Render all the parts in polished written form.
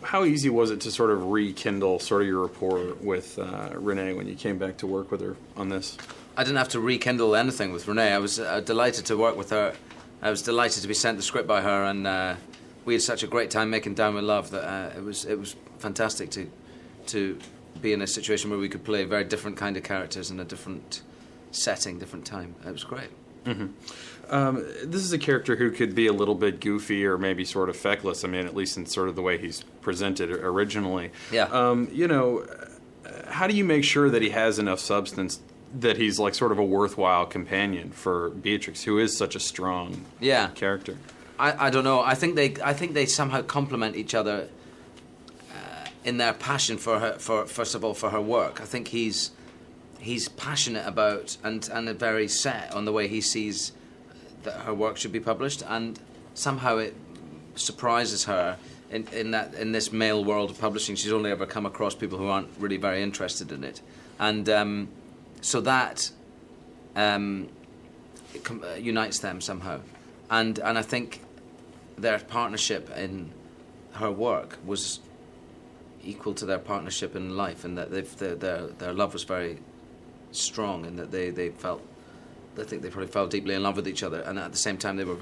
How easy was it to sort of rekindle sort of your rapport with Renee when you came back to work with her on this? I didn't have to rekindle anything with Renee. I was delighted to work with her. I was delighted to be sent the script by her, and we had such a great time making Down with Love that it was fantastic to be in a situation where we could play very different kind of characters in a different setting, different time. It was great. Mm-hmm. This is a character who could be a little bit goofy or maybe sort of feckless. I mean, at least in sort of the way he's presented originally. Yeah. How do you make sure that he has enough substance, that he's like sort of a worthwhile companion for Beatrix, who is such a strong character? I don't know. I think they somehow complement each other in their passion for her. First of all, for her work. I think he's passionate about and very set on the way he sees that her work should be published, and somehow it surprises her in this male world of publishing. She's only ever come across people who aren't really very interested in it, and so that unites them somehow, and I think their partnership in her work was equal to their partnership in life, and that their love was very strong, and that they think they probably fell deeply in love with each other, and at the same time they were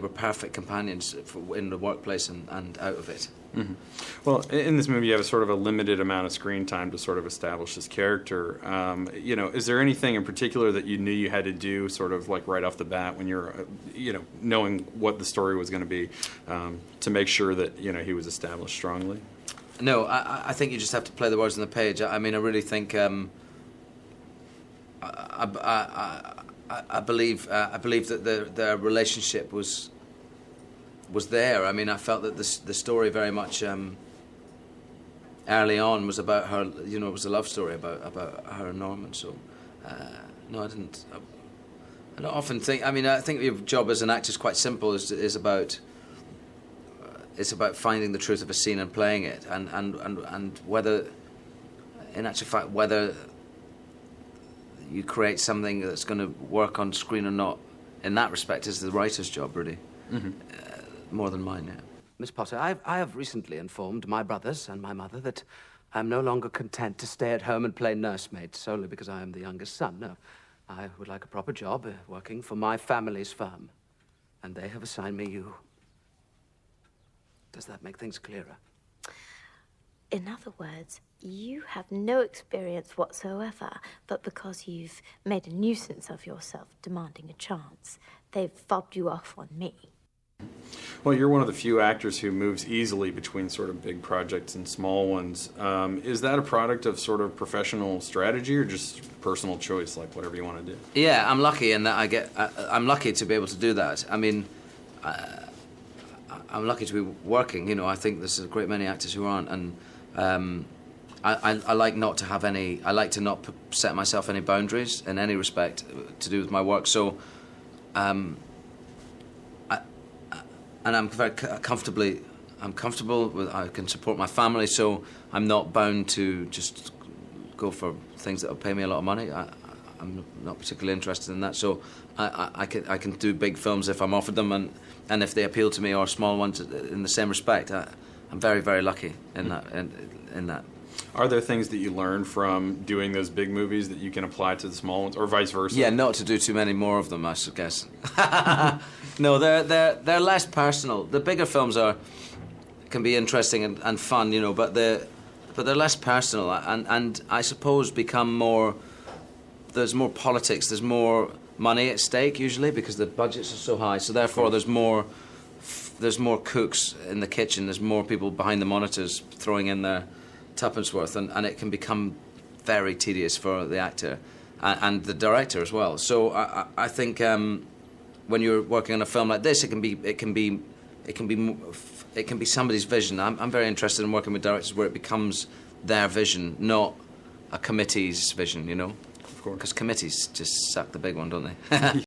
perfect companions in the workplace and out of it. Mm-hmm. Well, in this movie you have a sort of a limited amount of screen time to sort of establish this character. Is there anything in particular that you knew you had to do sort of like right off the bat when you're, knowing what the story was going to be, to make sure that, he was established strongly? No, I think you just have to play the words on the page. I mean, I really think I believe that their relationship was there. I mean, I felt that the story very much early on was about her. It was a love story about her and Norman. So no, I didn't. I don't often think. I mean, I think your job as an actor is quite simple. Is about. It's about finding the truth of a scene and playing it, and whether, in actual fact, whether you create something that's going to work on screen or not, in that respect, is the writer's job, really. Mm-hmm. More than mine, yeah. Miss Potter, I have recently informed my brothers and my mother that I'm no longer content to stay at home and play nursemaid solely because I am the youngest son. No, I would like a proper job working for my family's firm, and they have assigned me you. Does that make things clearer? In other words, you have no experience whatsoever, but because you've made a nuisance of yourself demanding a chance, they've fobbed you off on me. Well, you're one of the few actors who moves easily between sort of big projects and small ones. Is that a product of sort of professional strategy or just personal choice, like whatever you want to do? Yeah, I'm lucky in that I'm lucky to be able to do that. I mean, I'm lucky to be working. I think there's a great many actors who aren't, and I like not to have any. I like to not set myself any boundaries in any respect to do with my work. So, and I'm very comfortable with. I can support my family, so I'm not bound to just go for things that will pay me a lot of money. I'm not particularly interested in that. So, I can do big films if I'm offered them, and if they appeal to me, or small ones in the same respect. I'm very, very lucky in that. In that. Are there things that you learned from doing those big movies that you can apply to the small ones, or vice versa? Yeah, not to do too many more of them, I should guess. No, they're less personal. The bigger films can be interesting and fun, but they're less personal, and I suppose become more. There's more politics. There's more money at stake usually because the budgets are so high. So therefore, there's more cooks in the kitchen. There's more people behind the monitors throwing in their tuppence worth, and it can become very tedious for the actor and the director as well. So I think when you're working on a film like this, it can be somebody's vision. I'm very interested in working with directors where it becomes their vision, not a committee's vision. Of course. Because committees just suck the big one, don't they?